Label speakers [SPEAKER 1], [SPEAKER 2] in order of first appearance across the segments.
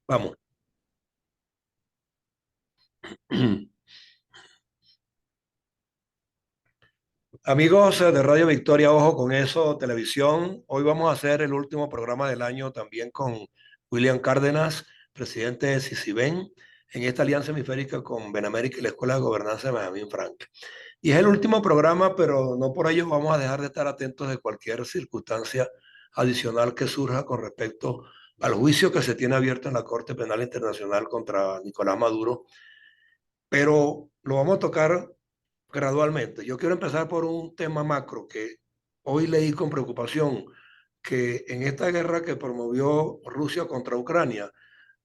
[SPEAKER 1] Vamos. Amigos de Radio Victoria, ojo con eso, televisión. Hoy vamos a hacer el último programa del año también con William Cárdenas, presidente de CICIBEN, en esta alianza hemisférica con Benamérica y la Escuela de Gobernanza de Benjamín Franklin. Y es el último programa, pero no por ello vamos a dejar de estar atentos de cualquier circunstancia adicional que surja con respecto al juicio que se tiene abierto en la Corte Penal Internacional contra Nicolás Maduro, pero lo vamos a tocar gradualmente. Yo quiero empezar por un tema macro que hoy leí con preocupación, que en esta guerra que promovió Rusia contra Ucrania,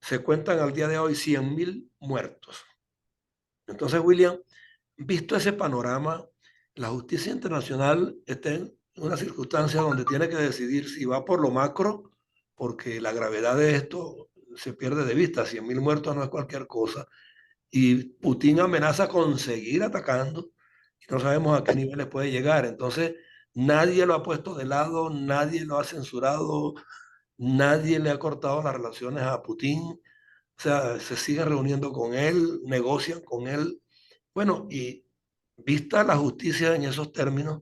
[SPEAKER 1] se cuentan al día de hoy 100.000 muertos. Entonces, William, visto ese panorama, la justicia internacional está en una circunstancia donde tiene que decidir si va por lo macro, porque la gravedad de esto se pierde de vista. 100.000 muertos no es cualquier cosa, y Putin amenaza con seguir atacando y no sabemos a qué niveles puede llegar. Entonces, nadie lo ha puesto de lado, nadie lo ha censurado, nadie le ha cortado las relaciones a Putin. O sea, se siguen reuniendo con él, negocian con él. Bueno, y vista la justicia en esos términos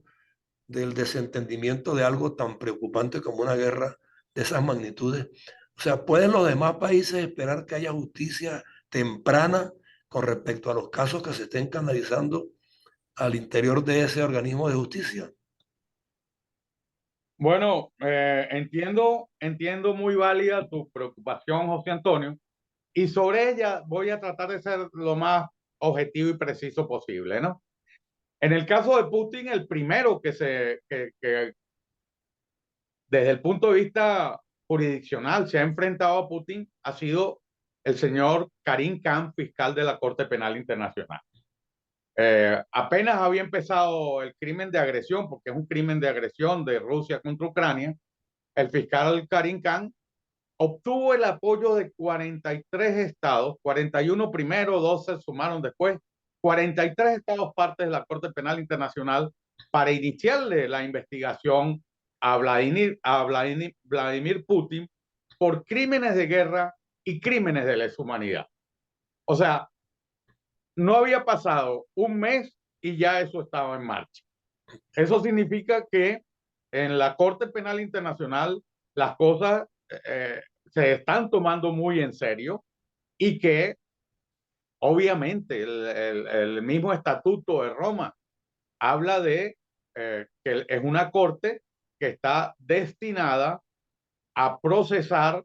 [SPEAKER 1] del desentendimiento de algo tan preocupante como una guerra de esas magnitudes. O sea, ¿pueden los demás países esperar que haya justicia temprana con respecto a los casos que se estén canalizando al interior de ese organismo de justicia?
[SPEAKER 2] Bueno, entiendo muy válida tu preocupación, José Antonio, y sobre ella voy a tratar de ser lo más objetivo y preciso posible, ¿no? En el caso de Putin, el primero que desde el punto de vista jurisdiccional se ha enfrentado a Putin ha sido el señor Karim Khan, fiscal de la Corte Penal Internacional. Apenas había empezado el crimen de agresión, porque es un crimen de agresión de Rusia contra Ucrania. El fiscal Karim Khan obtuvo el apoyo de 43 estados, 41 primero, 12 se sumaron después, 43 estados partes de la Corte Penal Internacional para iniciarle la investigación a Vladimir Putin por crímenes de guerra y crímenes de lesa humanidad. O sea, no había pasado un mes y ya eso estaba en marcha. Eso significa que en la Corte Penal Internacional las cosas se están tomando muy en serio y que obviamente el mismo Estatuto de Roma habla de que es una corte que está destinada a procesar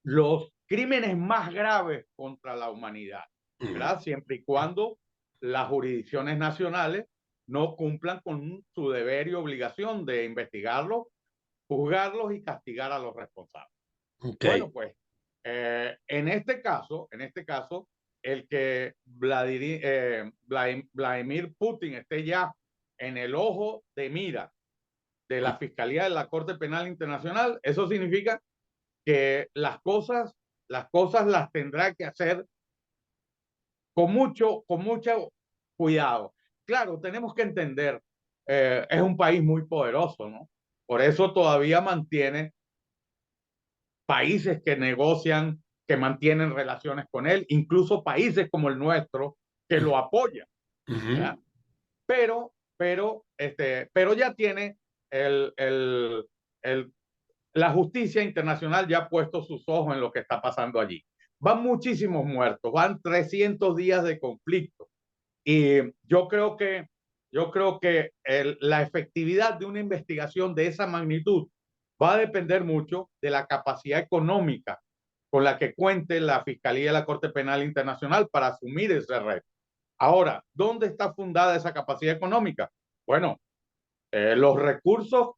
[SPEAKER 2] los crímenes más graves contra la humanidad, ¿verdad? Siempre y cuando las jurisdicciones nacionales no cumplan con su deber y obligación de investigarlos, juzgarlos y castigar a los responsables.
[SPEAKER 1] Ok.
[SPEAKER 2] Bueno, pues en este caso, el que Vladimir Putin esté ya en el ojo de mira de la Fiscalía de la Corte Penal Internacional, eso significa que las cosas las tendrá que hacer con mucho cuidado. Claro, tenemos que entender, es un país muy poderoso, ¿no? Por eso todavía mantiene países que negocian, que mantienen relaciones con él, incluso países como el nuestro que lo apoyan, ¿verdad?
[SPEAKER 1] Ujú.
[SPEAKER 2] Pero ya tiene el, el, el, la justicia internacional ya ha puesto sus ojos en lo que está pasando allí. Van muchísimos muertos, van 300 días de conflicto. Y yo creo que la efectividad de una investigación de esa magnitud va a depender mucho de la capacidad económica con la que cuente la Fiscalía de la Corte Penal Internacional para asumir ese reto. Ahora, ¿dónde está fundada esa capacidad económica? Bueno, los recursos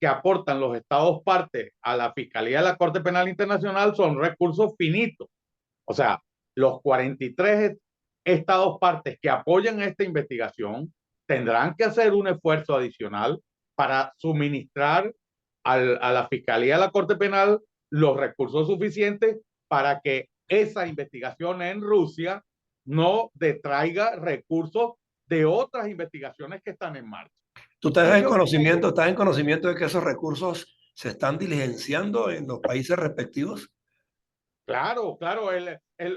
[SPEAKER 2] que aportan los estados partes a la Fiscalía de la Corte Penal Internacional son recursos finitos. O sea, los 43 estados partes que apoyan esta investigación tendrán que hacer un esfuerzo adicional para suministrar a la Fiscalía de la Corte Penal los recursos suficientes para que esa investigación en Rusia no detraiga recursos de otras investigaciones que están en marcha.
[SPEAKER 1] ¿Tú
[SPEAKER 2] Y yo creo que
[SPEAKER 1] estás en conocimiento de que esos recursos se están diligenciando en los países respectivos?
[SPEAKER 2] Claro, claro,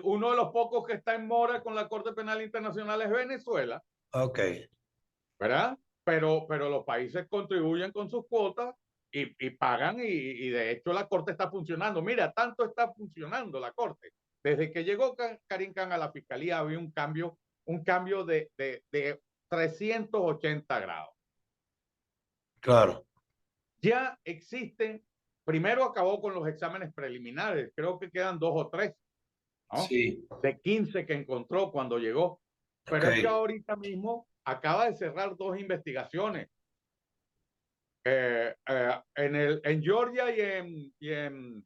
[SPEAKER 2] uno de los pocos que está en mora con la Corte Penal Internacional es Venezuela,
[SPEAKER 1] Ok,
[SPEAKER 2] ¿verdad? Pero los países contribuyen con sus cuotas y pagan y de hecho la Corte está funcionando. Mira, tanto está funcionando la Corte. Desde que llegó Karim Khan a la Fiscalía había un cambio de 380 grados.
[SPEAKER 1] claro.
[SPEAKER 2] Ya existen, primero acabó con los exámenes preliminares, creo que quedan 2 o 3, ¿no?
[SPEAKER 1] Sí,
[SPEAKER 2] De 15 que encontró cuando llegó.
[SPEAKER 1] ok,
[SPEAKER 2] Pero es que ahorita mismo acaba de cerrar 2 investigaciones en Georgia en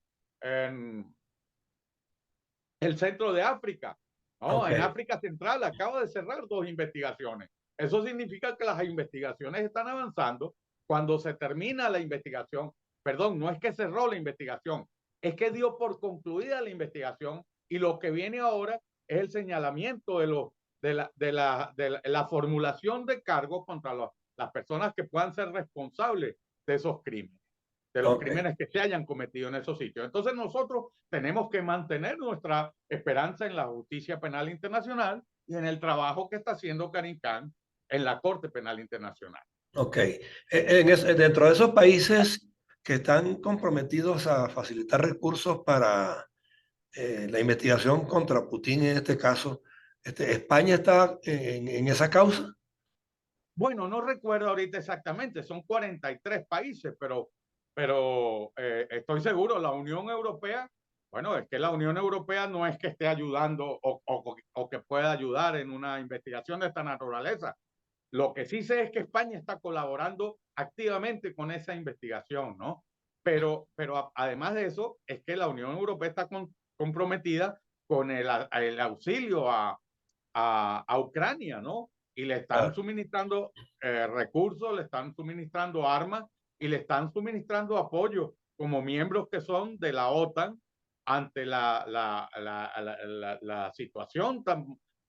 [SPEAKER 2] el centro de África, ¿no?
[SPEAKER 1] ok,
[SPEAKER 2] En África Central acaba de cerrar 2 investigaciones. Eso significa que las investigaciones están avanzando. Cuando se termina la investigación, perdón, no es que cerró la investigación, es que dio por concluida la investigación y lo que viene ahora es el señalamiento de la formulación de cargos contra las personas que puedan ser responsables de esos crímenes, de los
[SPEAKER 1] ok,
[SPEAKER 2] crímenes que se hayan cometido en esos sitios. Entonces nosotros tenemos que mantener nuestra esperanza en la justicia penal internacional y en el trabajo que está haciendo Karim Khan en la Corte Penal Internacional.
[SPEAKER 1] ok. Dentro de esos países que están comprometidos a facilitar recursos para la investigación contra Putin en este caso, España está en esa causa.
[SPEAKER 2] Bueno, no recuerdo ahorita exactamente, son 43 países, pero estoy seguro, la Unión Europea, bueno, es que la Unión Europea no es que esté ayudando o que pueda ayudar en una investigación de esta naturaleza. Lo que sí sé es que España está colaborando activamente con esa investigación, ¿no? Pero además de eso, es que la Unión Europea está comprometida con el auxilio a Ucrania, ¿no? Y le están
[SPEAKER 1] Claro,
[SPEAKER 2] suministrando recursos, le están suministrando armas y le están suministrando apoyo como miembros que son de la OTAN ante la situación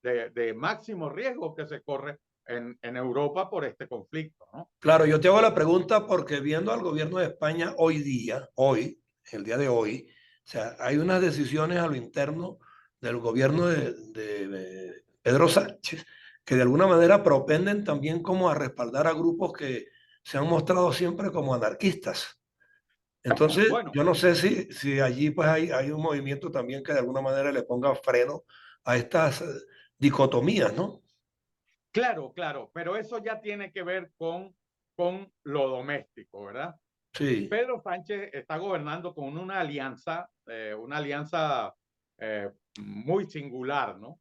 [SPEAKER 2] de máximo riesgo que se corre en Europa por este conflicto, ¿no?
[SPEAKER 1] claro, yo te hago la pregunta porque viendo al gobierno de España hoy día, hoy, el día de hoy, o sea, hay unas decisiones a lo interno del gobierno de Pedro Sánchez que de alguna manera propenden también como a respaldar a grupos que se han mostrado siempre como anarquistas. Entonces,
[SPEAKER 2] Bueno,
[SPEAKER 1] yo no sé si allí pues hay un movimiento también que de alguna manera le ponga freno a estas dicotomías, ¿no?
[SPEAKER 2] claro, claro, pero eso ya tiene que ver con lo doméstico, ¿verdad?
[SPEAKER 1] Sí,
[SPEAKER 2] Pedro Sánchez está gobernando con una alianza muy singular, ¿no?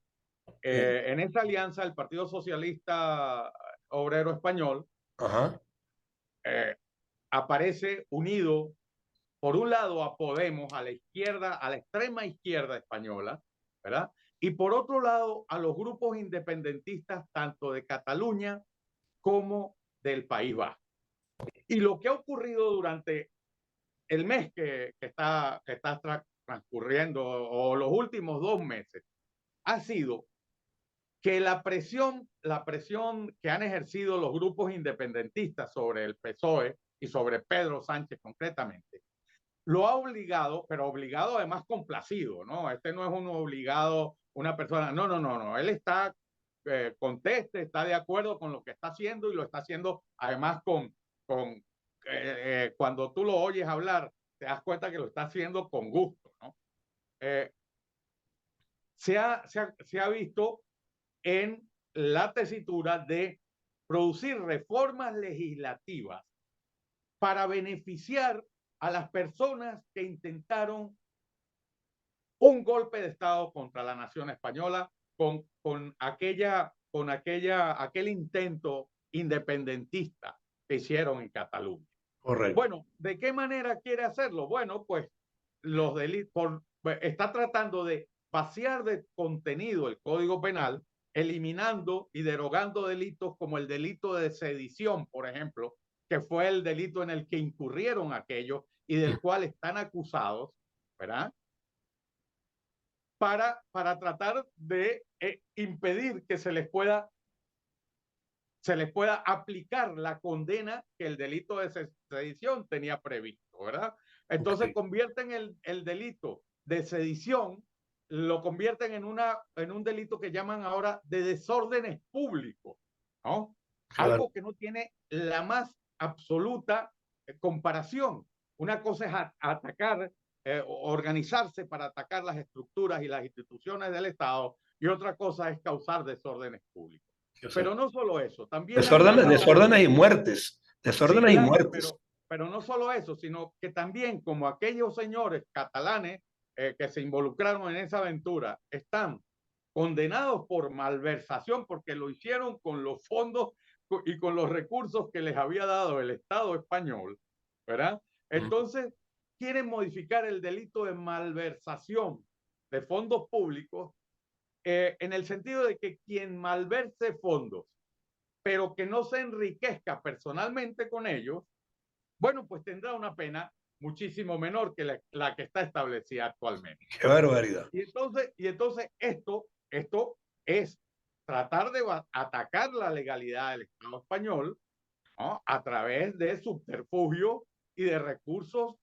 [SPEAKER 2] En esa alianza, el Partido Socialista Obrero Español
[SPEAKER 1] ajá,
[SPEAKER 2] eh, aparece unido, por un lado, a Podemos, a la izquierda, a la extrema izquierda española, ¿verdad? Y por otro lado, a los grupos independentistas, tanto de Cataluña como del País Vasco. Y lo que ha ocurrido durante el mes que está transcurriendo o los últimos 2 meses ha sido que la presión que han ejercido los grupos independentistas sobre el PSOE y sobre Pedro Sánchez concretamente, lo ha obligado, pero obligado además complacido, ¿no? Este no es un obligado, una persona, no, no, no, no, él está conteste, está de acuerdo con lo que está haciendo y lo está haciendo además cuando tú lo oyes hablar, te das cuenta que lo está haciendo con gusto, ¿no? Eh, se ha visto en la tesitura de producir reformas legislativas para beneficiar a las personas que intentaron un golpe de Estado contra la nación española con aquel intento independentista que hicieron en Cataluña.
[SPEAKER 1] correcto.
[SPEAKER 2] Bueno, ¿de qué manera quiere hacerlo? Bueno, pues los delitos, está tratando de vaciar de contenido el Código Penal, eliminando y derogando delitos como el delito de sedición, por ejemplo, que fue el delito en el que incurrieron aquellos y del cual están acusados, ¿verdad? Para tratar de impedir que se les pueda aplicar la condena que el delito de sedición tenía previsto, ¿verdad? Entonces
[SPEAKER 1] Ok.
[SPEAKER 2] convierten el delito de sedición, lo convierten en un delito que llaman ahora de desórdenes públicos, ¿no?
[SPEAKER 1] Claro.
[SPEAKER 2] Algo que no tiene la más absoluta comparación. Una cosa es atacar, organizarse para atacar las estructuras y las instituciones del Estado, y otra cosa es causar desórdenes públicos. Pero no solo eso, también han
[SPEAKER 1] Desórdenes y muertes.
[SPEAKER 2] Sí,
[SPEAKER 1] Desórdenes y
[SPEAKER 2] claro,
[SPEAKER 1] muertes.
[SPEAKER 2] pero no solo eso, sino que también como aquellos señores catalanes que se involucraron en esa aventura están condenados por malversación porque lo hicieron con los fondos y con los recursos que les había dado el Estado español, ¿verdad? Entonces, quieren modificar el delito de malversación de fondos públicos en el sentido de que quien malverse fondos, pero que no se enriquezca personalmente con ellos, bueno, pues tendrá una pena muchísimo menor que la que está establecida actualmente.
[SPEAKER 1] Qué barbaridad.
[SPEAKER 2] Y entonces esto es tratar de atacar la legalidad del Estado español, ¿no? A través de subterfugio y de recursos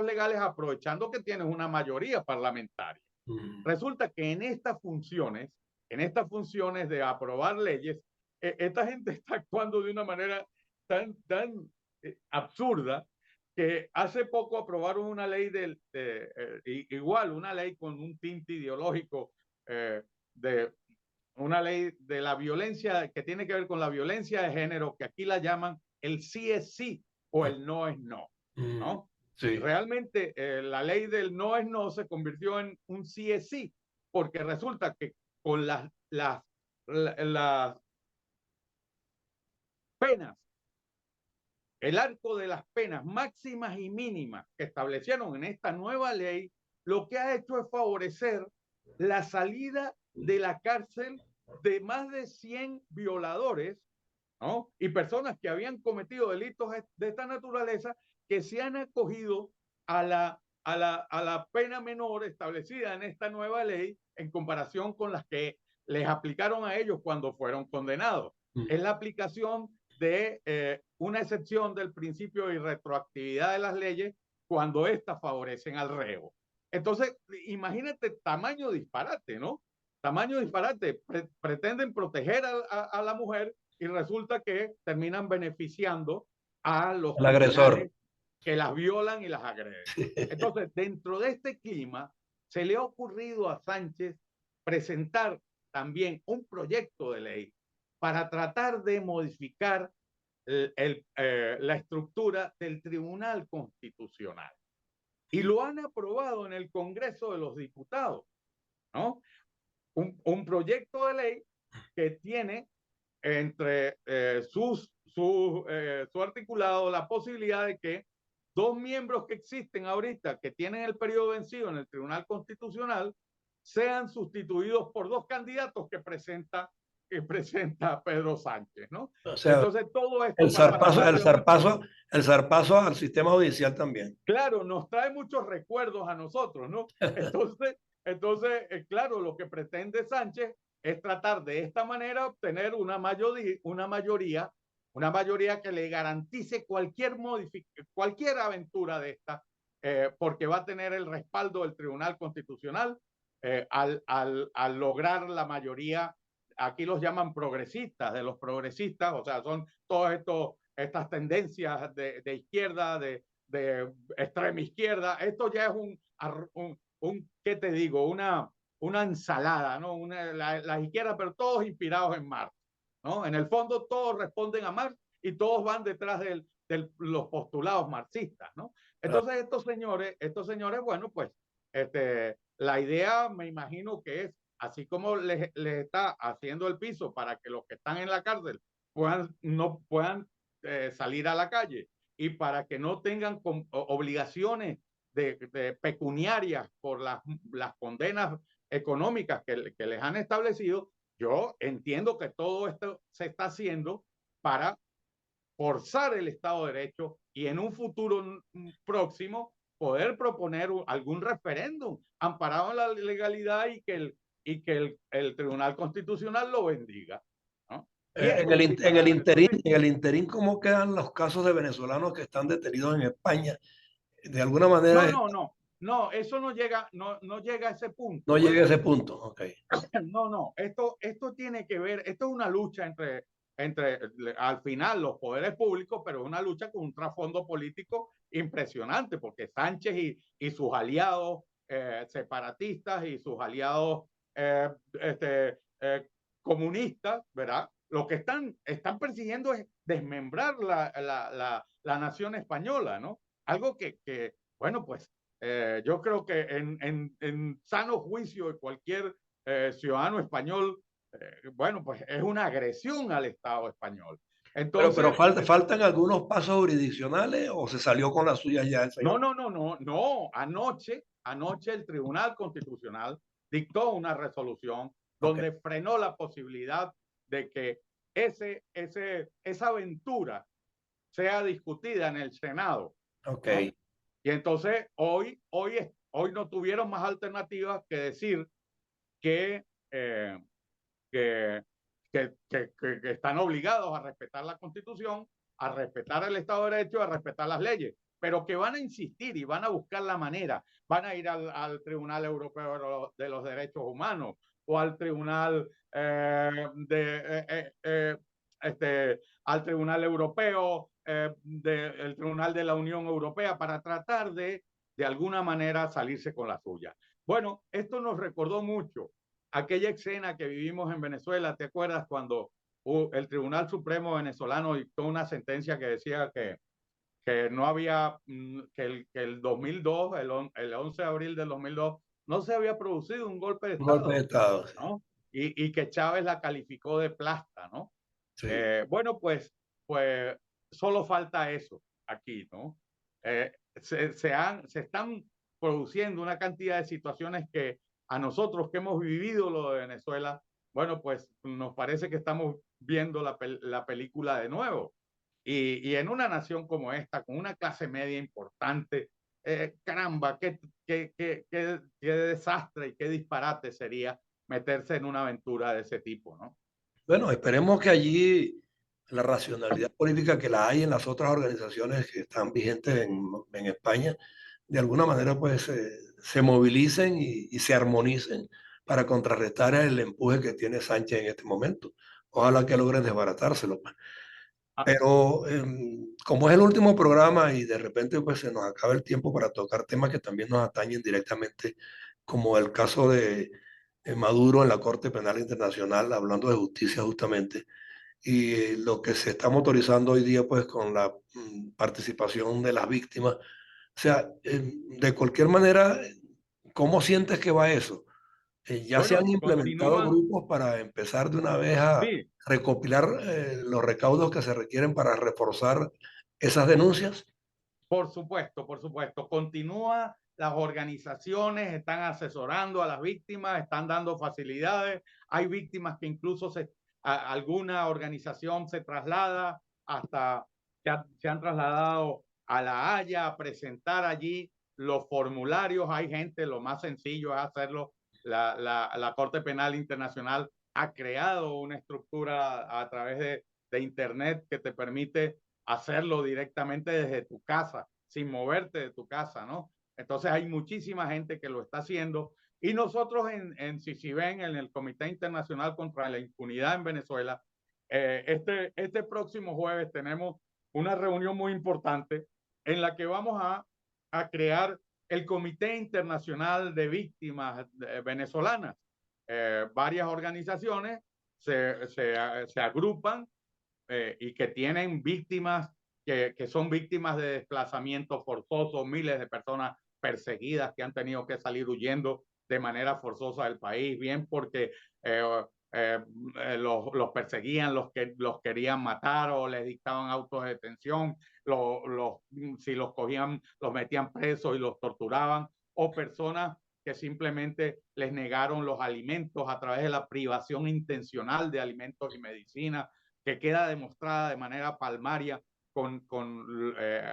[SPEAKER 2] legales, aprovechando que tienes una mayoría parlamentaria. Resulta que en estas funciones de aprobar leyes, esta gente está actuando de una manera tan absurda que hace poco aprobaron una ley igual, una ley con un tinte ideológico, de una ley de la violencia que tiene que ver con la violencia de género, que aquí la llaman el sí es sí o el no es no, ¿no?
[SPEAKER 1] Sí.
[SPEAKER 2] Realmente la ley del no es no se convirtió en un sí es sí, porque resulta que con las penas, el arco de las penas máximas y mínimas que establecieron en esta nueva ley, lo que ha hecho es favorecer la salida de la cárcel de más de 100 violadores, ¿no? Y personas que habían cometido delitos de esta naturaleza, que se han acogido a la pena menor establecida en esta nueva ley en comparación con las que les aplicaron a ellos cuando fueron condenados. Es la aplicación de una excepción del principio de irretroactividad de las leyes cuando éstas favorecen al reo. Entonces, imagínate tamaño disparate, ¿no? Tamaño disparate. Pretenden proteger a la mujer y resulta que terminan beneficiando a los
[SPEAKER 1] El agresor.
[SPEAKER 2] criminales que las violan y las agreden. Entonces, dentro de este clima, se le ha ocurrido a Sánchez presentar también un proyecto de ley para tratar de modificar la estructura del Tribunal Constitucional. Y lo han aprobado en el Congreso de los Diputados, ¿no? Un proyecto de ley que tiene entre su articulado la posibilidad de que dos miembros que existen ahorita, que tienen el periodo vencido en el Tribunal Constitucional, sean sustituidos por dos candidatos que presenta Pedro Sánchez, ¿no?
[SPEAKER 1] O sea,
[SPEAKER 2] entonces todo esto para
[SPEAKER 1] el zarpazo al sistema judicial también.
[SPEAKER 2] Claro, nos trae muchos recuerdos a nosotros, ¿no? Claro, lo que pretende Sánchez es tratar de esta manera obtener una mayoría que le garantice cualquier aventura de esta, porque va a tener el respaldo del Tribunal Constitucional al lograr la mayoría. Aquí los llaman progresistas, de los progresistas, o sea, son todas estas tendencias de izquierda, de extrema izquierda. Esto ya es ¿qué te digo? Una ensalada, ¿no? La izquierda, pero todos inspirados en Marx, ¿no? En el fondo todos responden a Marx y todos van detrás de los postulados marxistas, ¿no? Entonces estos señores, bueno, pues la idea me imagino que es, así como les está haciendo el piso para que los que están en la cárcel no puedan salir a la calle, y para que no tengan obligaciones pecuniarias por las condenas económicas que les han establecido, yo entiendo que todo esto se está haciendo para forzar el Estado de Derecho y en un futuro próximo poder proponer algún referéndum amparado en la legalidad y que el Tribunal Constitucional lo bendiga, ¿no?
[SPEAKER 1] En el interín, ¿cómo quedan los casos de venezolanos que están detenidos en España? De alguna manera.
[SPEAKER 2] No, eso no llega, no llega a ese
[SPEAKER 1] No
[SPEAKER 2] punto.
[SPEAKER 1] llegue a
[SPEAKER 2] Bueno,
[SPEAKER 1] ese punto. Ok.
[SPEAKER 2] no, esto tiene que ver, esto es una lucha entre al final los poderes públicos, pero es una lucha con un trasfondo político impresionante, porque Sánchez y sus aliados separatistas y sus aliados eh, este, comunistas, ¿verdad? Lo que están persiguiendo es desmembrar la nación española, ¿no? Algo bueno, pues yo creo que en sano juicio de cualquier ciudadano español, bueno, pues es una agresión al Estado español.
[SPEAKER 1] Pero
[SPEAKER 2] Entonces,
[SPEAKER 1] faltan algunos pasos jurisdiccionales o se salió con la suya ya el señor.
[SPEAKER 2] no. Anoche el Tribunal Constitucional dictó una resolución
[SPEAKER 1] Ok,
[SPEAKER 2] donde frenó la posibilidad de que esa aventura sea discutida en el Senado,
[SPEAKER 1] ok,
[SPEAKER 2] ¿no? Y entonces hoy no tuvieron más alternativas que decir que, eh, que, que están obligados a respetar la Constitución, a respetar el Estado de Derecho, a respetar las leyes, pero que van a insistir y van a buscar la manera, van a ir al Tribunal Europeo de los Derechos Humanos o al Tribunal al Tribunal Europeo, el Tribunal de la Unión Europea, para tratar de alguna manera salirse con la suya. Bueno, esto nos recordó mucho aquella escena que vivimos en Venezuela. ¿Te acuerdas cuando el Tribunal Supremo venezolano dictó una sentencia que decía que no había, que el 2002, el 11 de abril del 2002, no se había producido un golpe de
[SPEAKER 1] un golpe de
[SPEAKER 2] Estado,
[SPEAKER 1] Estado, sí.
[SPEAKER 2] ¿no? Y que Chávez la calificó de plasta, ¿no?
[SPEAKER 1] Sí.
[SPEAKER 2] Bueno, pues solo falta eso aquí, ¿no? Se están produciendo una cantidad de situaciones que a nosotros que hemos vivido lo de Venezuela, bueno, pues nos parece que estamos viendo la película de nuevo. Y en una nación como esta, con una clase media importante, caramba, qué desastre y qué disparate sería meterse en una aventura de ese tipo, ¿no?
[SPEAKER 1] Bueno, esperemos que allí la racionalidad política que la hay en las otras organizaciones que están vigentes en España, de alguna manera pues se movilicen y se armonicen para contrarrestar el empuje que tiene Sánchez en este momento. Ojalá que logren desbaratárselo, pues.
[SPEAKER 2] Ah,
[SPEAKER 1] Pero como es el último programa y de repente pues se nos acaba el tiempo para tocar temas que también nos atañen directamente, como el caso de Maduro en la Corte Penal Internacional, hablando de justicia justamente, y lo que se está motorizando hoy día pues con la participación de las víctimas. O sea, de cualquier manera, ¿cómo sientes que va eso? Ya se han
[SPEAKER 2] bueno,
[SPEAKER 1] implementado
[SPEAKER 2] continúa,
[SPEAKER 1] grupos para empezar de una vez a
[SPEAKER 2] sí,
[SPEAKER 1] recopilar los recaudos que se requieren para reforzar esas denuncias.
[SPEAKER 2] por supuesto, continúa, las organizaciones están asesorando a las víctimas, están dando facilidades, hay víctimas que incluso alguna organización se traslada hasta, se han trasladado a La Haya a presentar allí los formularios, hay gente, lo más sencillo es hacerlo, la Corte Penal Internacional ha creado una estructura a través de Internet que te permite hacerlo directamente desde tu casa, sin moverte de tu casa, ¿no? Entonces hay muchísima gente que lo está haciendo y nosotros en CICIBEN, en el Comité Internacional contra la Impunidad en Venezuela, este próximo jueves tenemos una reunión muy importante en la que vamos a crear el Comité Internacional de Víctimas Venezolanas. Varias organizaciones se agrupan y que tienen víctimas, que son víctimas de desplazamiento forzoso, miles de personas perseguidas que han tenido que salir huyendo de manera forzosa del país, bien porque los perseguían, los querían matar o les dictaban autos de detención, si los cogían, los metían presos y los torturaban, o personas que simplemente les negaron los alimentos a través de la privación intencional de alimentos y medicinas, que queda demostrada de manera palmaria con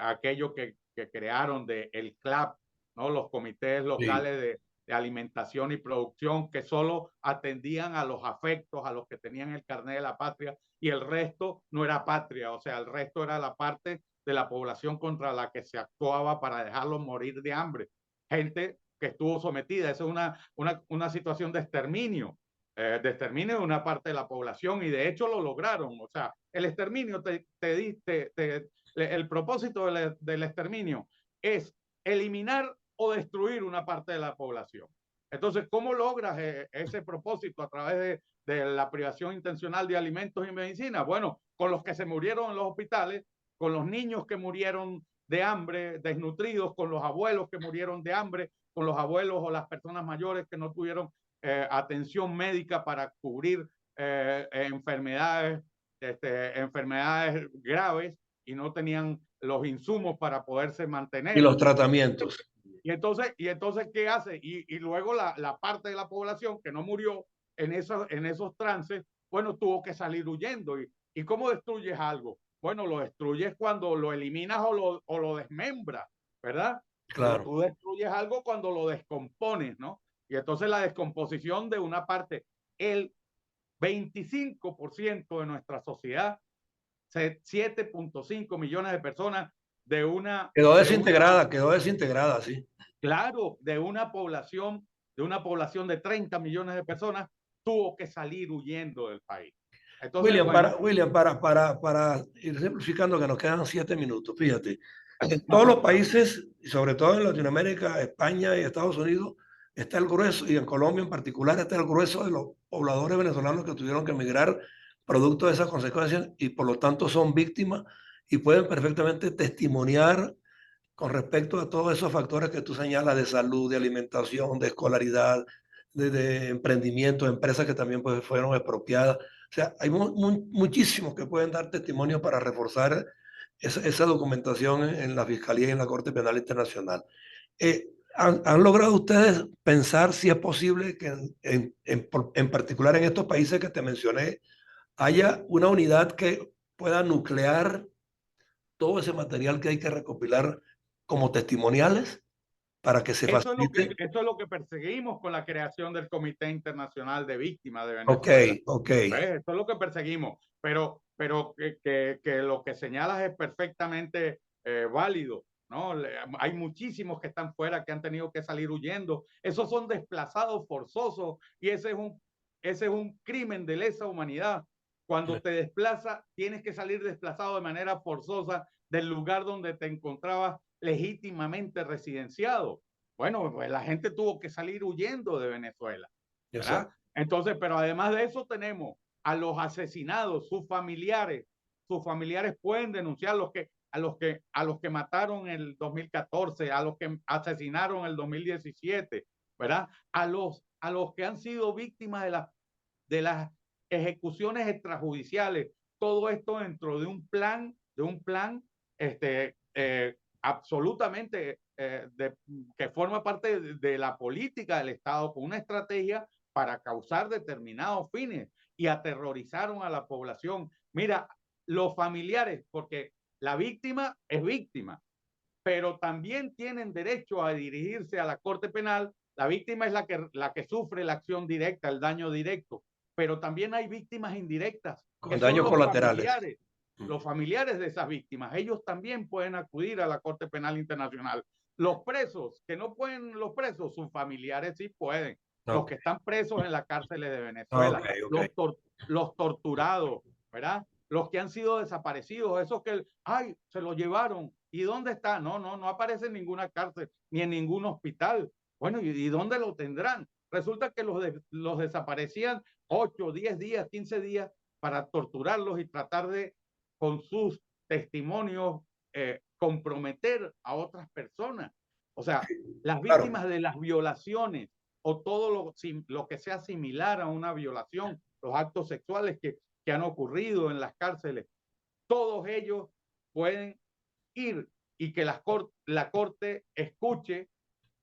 [SPEAKER 2] aquello que crearon de el CLAP, ¿no? Los comités
[SPEAKER 1] Sí.
[SPEAKER 2] locales de alimentación y producción, que solo atendían a los afectos, a los que tenían el carnet de la patria, y el resto no era patria, o sea, el resto era la parte de la población contra la que se actuaba para dejarlos morir de hambre. gente que estuvo sometida. Esa es una situación de exterminio de una parte de la población, y de hecho lo lograron. O sea, el exterminio, el propósito del exterminio es eliminar o destruir una parte de la población. Entonces, ¿cómo logras ese propósito a través de la privación intencional de alimentos y medicinas? Bueno, con los que se murieron en los hospitales, con los niños que murieron de hambre, desnutridos, con los abuelos que murieron de hambre, con los abuelos o las personas mayores que no tuvieron atención médica para cubrir enfermedades graves y no tenían los insumos para poderse
[SPEAKER 1] Y
[SPEAKER 2] mantener.
[SPEAKER 1] los tratamientos.
[SPEAKER 2] Y entonces ¿qué hace? Y luego la parte de la población que no murió en esos trances, bueno, tuvo que salir huyendo. ¿Y cómo destruyes algo? Bueno, lo destruyes cuando lo eliminas o lo desmembras, ¿verdad?
[SPEAKER 1] Claro.
[SPEAKER 2] Tú destruyes algo cuando lo descompones, ¿no? Y entonces la descomposición de una parte, el 25% de nuestra sociedad, 7.5 millones de personas de una,
[SPEAKER 1] Quedó
[SPEAKER 2] de una
[SPEAKER 1] desintegrada, sí.
[SPEAKER 2] claro, de una población de 30 millones de personas, tuvo que salir huyendo del país. Entonces,
[SPEAKER 1] William,
[SPEAKER 2] bueno,
[SPEAKER 1] para ir simplificando, que nos quedan 7 minutos, fíjate, en todos los países, y sobre todo en Latinoamérica, España y Estados Unidos, está el grueso, y en Colombia en particular, está el grueso de los pobladores venezolanos que tuvieron que emigrar producto de esas consecuencias y por lo tanto son víctimas y pueden perfectamente testimoniar con respecto a todos esos factores que tú señalas de salud, de alimentación, de escolaridad, de emprendimiento, de empresas que también pues, fueron expropiadas. O sea, hay muchísimos que pueden dar testimonio para reforzar esa documentación en la Fiscalía y en la Corte Penal Internacional. ¿Han logrado ustedes pensar si es posible que en particular en estos países que te mencioné haya una unidad que pueda nuclear todo ese material que hay que recopilar como testimoniales para que se facilite?
[SPEAKER 2] eso es lo que perseguimos con la creación del Comité Internacional de Víctimas de
[SPEAKER 1] Ok,
[SPEAKER 2] Venezuela.
[SPEAKER 1] ok.
[SPEAKER 2] ¿Ves? Eso es lo que perseguimos, pero que lo que señalas es perfectamente válido, ¿no? Hay muchísimos que están fuera, que han tenido que salir huyendo. Esos son desplazados forzosos, y ese es un crimen de lesa humanidad. Cuando te desplaza, tienes que salir desplazado de manera forzosa del lugar donde te encontrabas legítimamente residenciado. Bueno, pues la gente tuvo que salir huyendo de Venezuela, ¿verdad?
[SPEAKER 1] Exacto.
[SPEAKER 2] Entonces, pero además de eso tenemos a los asesinados, sus familiares. Sus familiares pueden denunciar a los que mataron en el 2014, a los que asesinaron en el 2017, ¿verdad? A los que han sido víctimas de las ejecuciones extrajudiciales. Todo esto dentro de un plan absolutamente que forma parte de la política del Estado, con una estrategia para causar determinados fines, y aterrorizaron a la población. Mira, los familiares, porque la víctima es víctima, pero también tienen derecho a dirigirse a la Corte Penal. La víctima es la que sufre la acción directa, el daño directo, pero también hay víctimas indirectas, que
[SPEAKER 1] Con
[SPEAKER 2] son
[SPEAKER 1] daños
[SPEAKER 2] los
[SPEAKER 1] colaterales.
[SPEAKER 2] familiares. Los familiares de esas víctimas, ellos también pueden acudir a la Corte Penal Internacional. Los presos, que no pueden los presos, sus familiares sí pueden. Los
[SPEAKER 1] Ok,
[SPEAKER 2] que están presos en las cárceles de
[SPEAKER 1] ok,
[SPEAKER 2] Venezuela,
[SPEAKER 1] ok.
[SPEAKER 2] los torturados, ¿verdad? Los que han sido desaparecidos, esos que, ay, se lo llevaron. ¿Y dónde está? No aparece en ninguna cárcel ni en ningún hospital. Bueno, ¿y dónde lo tendrán? Resulta que los desaparecían 8, 10 días, 15 días para torturarlos y tratar de, con sus testimonios, comprometer a otras personas. O sea, las
[SPEAKER 1] Claro.
[SPEAKER 2] víctimas de las violaciones o todo lo que sea similar a una violación, los actos sexuales que han ocurrido en las cárceles, todos ellos pueden ir, y que la corte escuche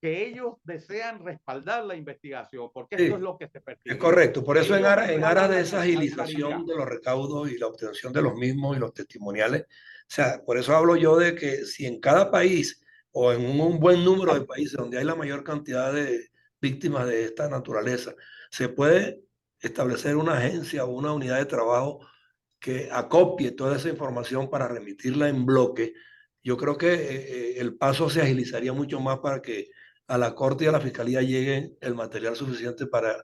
[SPEAKER 2] que ellos desean respaldar la investigación, porque esto es
[SPEAKER 1] Sí,
[SPEAKER 2] lo que se
[SPEAKER 1] es
[SPEAKER 2] persigue.
[SPEAKER 1] correcto. Por eso
[SPEAKER 2] Ellos
[SPEAKER 1] en aras
[SPEAKER 2] respaldan
[SPEAKER 1] de
[SPEAKER 2] la
[SPEAKER 1] esa
[SPEAKER 2] claridad.
[SPEAKER 1] agilización de los recaudos y la obtención de los mismos y los testimoniales, o sea, por eso hablo yo de que si en cada país o en un buen número de países donde hay la mayor cantidad de víctimas de esta naturaleza, se puede establecer una agencia o una unidad de trabajo que acopie toda esa información para remitirla en bloque, yo creo que el paso se agilizaría mucho más para que a la Corte y a la Fiscalía llegue el material suficiente para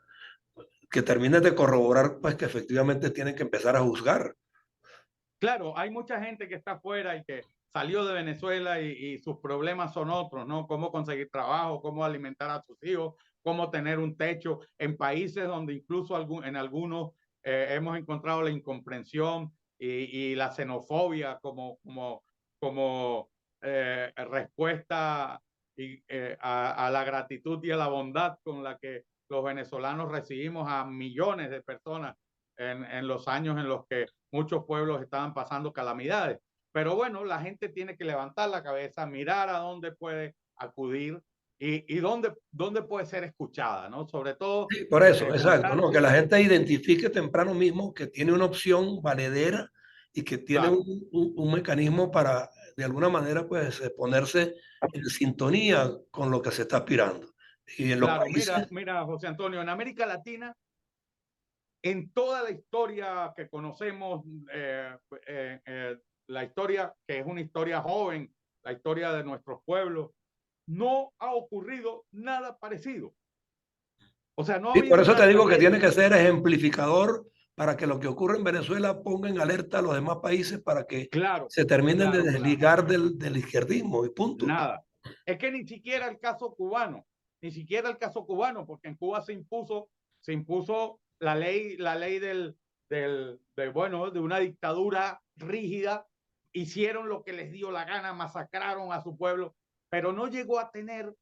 [SPEAKER 1] que termine de corroborar pues que efectivamente tienen que empezar a juzgar.
[SPEAKER 2] Claro, hay mucha gente que está afuera y que salió de Venezuela y sus problemas son otros, ¿no? Cómo conseguir trabajo, cómo alimentar a sus hijos, cómo tener un techo en países donde incluso en algunos hemos encontrado la incomprensión y la xenofobia como respuesta a la gratitud y a la bondad con la que los venezolanos recibimos a millones de personas en los años en los que muchos pueblos estaban pasando calamidades. Pero bueno, la gente tiene que levantar la cabeza, mirar a dónde puede acudir y dónde puede ser escuchada, ¿no? Sobre todo,
[SPEAKER 1] Sí, por eso, exacto,
[SPEAKER 2] escuchar
[SPEAKER 1] ¿no? Que
[SPEAKER 2] su...
[SPEAKER 1] la gente identifique temprano mismo que tiene una opción valedera y que tiene
[SPEAKER 2] Claro,
[SPEAKER 1] un mecanismo para, de alguna manera, pues ponerse en sintonía con lo que se está aspirando. Y en los
[SPEAKER 2] claro.
[SPEAKER 1] países,
[SPEAKER 2] Mira, José Antonio, en América Latina, en toda la historia que conocemos, la historia que es una historia joven, la historia de nuestros pueblos, no ha ocurrido nada parecido. O sea, no ha
[SPEAKER 1] y por
[SPEAKER 2] habido
[SPEAKER 1] eso te
[SPEAKER 2] una
[SPEAKER 1] digo que tiene
[SPEAKER 2] tragedia.
[SPEAKER 1] que ser ejemplificador para que lo que ocurre en Venezuela ponga en alerta a los demás países para que
[SPEAKER 2] Claro,
[SPEAKER 1] se terminen de
[SPEAKER 2] claro, claro.
[SPEAKER 1] desligar del izquierdismo y punto.
[SPEAKER 2] Nada. Es que ni siquiera el caso cubano, ni siquiera el caso cubano, porque en Cuba se impuso la ley bueno, de una dictadura rígida, hicieron lo que les dio la gana, masacraron a su pueblo, pero no llegó a tener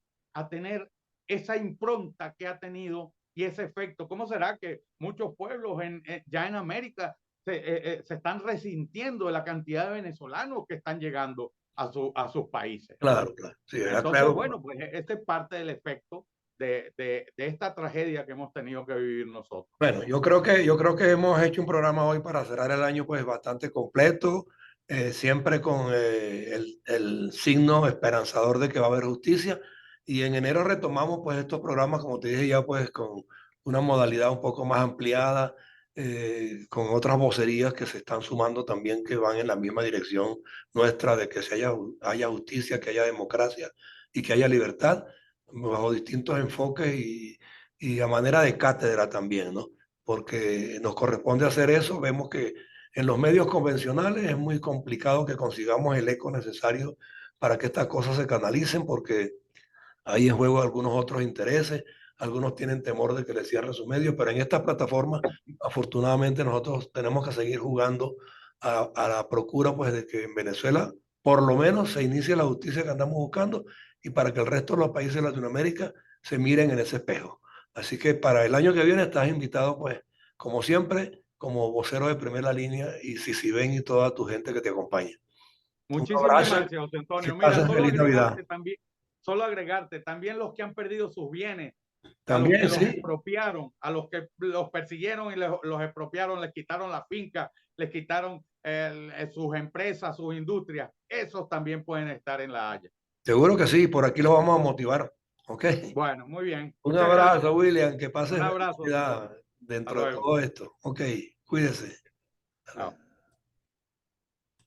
[SPEAKER 2] esa impronta que ha tenido y ese efecto. ¿Cómo será que muchos pueblos ya en América se están resintiendo de la cantidad de venezolanos que están llegando a sus países, ¿no?
[SPEAKER 1] Claro, claro. Sí, era
[SPEAKER 2] Entonces,
[SPEAKER 1] claro.
[SPEAKER 2] bueno, pues este es parte del efecto de esta tragedia que hemos tenido que vivir nosotros.
[SPEAKER 1] Bueno, yo creo que hemos hecho un programa hoy para cerrar el año pues bastante completo, siempre con el signo esperanzador de que va a haber justicia. Y en enero retomamos pues estos programas, como te dije ya, pues con una modalidad un poco más ampliada, con otras vocerías que se están sumando también que van en la misma dirección nuestra de que haya justicia, que haya democracia y que haya libertad, bajo distintos enfoques y a manera de cátedra también, ¿no? Porque nos corresponde hacer eso. Vemos que en los medios convencionales es muy complicado que consigamos el eco necesario para que estas cosas se canalicen, porque hay en juego algunos otros intereses, algunos tienen temor de que les cierren sus medios, pero en estas plataformas, afortunadamente, nosotros tenemos que seguir jugando a la procura, pues, de que en Venezuela, por lo menos, se inicie la justicia que andamos buscando y para que el resto de los países de Latinoamérica se miren en ese espejo. Así que para el año que viene estás invitado, pues, como siempre, como vocero de primera línea y si ven y toda tu gente que te acompaña. Un
[SPEAKER 2] Muchísimas
[SPEAKER 1] abrazo,
[SPEAKER 2] gracias, José
[SPEAKER 1] que
[SPEAKER 2] Antonio. Mira,
[SPEAKER 1] pases feliz Navidad.
[SPEAKER 2] solo agregarte, también los que han perdido sus bienes, a los que
[SPEAKER 1] También,
[SPEAKER 2] los
[SPEAKER 1] sí.
[SPEAKER 2] expropiaron, a los que los persiguieron y los expropiaron, les quitaron la finca, les quitaron sus empresas, sus industrias, esos también pueden estar en La Haya.
[SPEAKER 1] Seguro que sí, por aquí lo vamos a motivar. ¿Ok?
[SPEAKER 2] Bueno, muy bien.
[SPEAKER 1] Un
[SPEAKER 2] Muchas gracias.
[SPEAKER 1] abrazo, William, que
[SPEAKER 2] Un
[SPEAKER 1] pases
[SPEAKER 2] abrazo, José
[SPEAKER 1] felicidad
[SPEAKER 2] Antonio. Hasta
[SPEAKER 1] dentro de
[SPEAKER 2] luego.
[SPEAKER 1] todo esto. Ok, cuídese. Hasta luego.
[SPEAKER 2] Chao.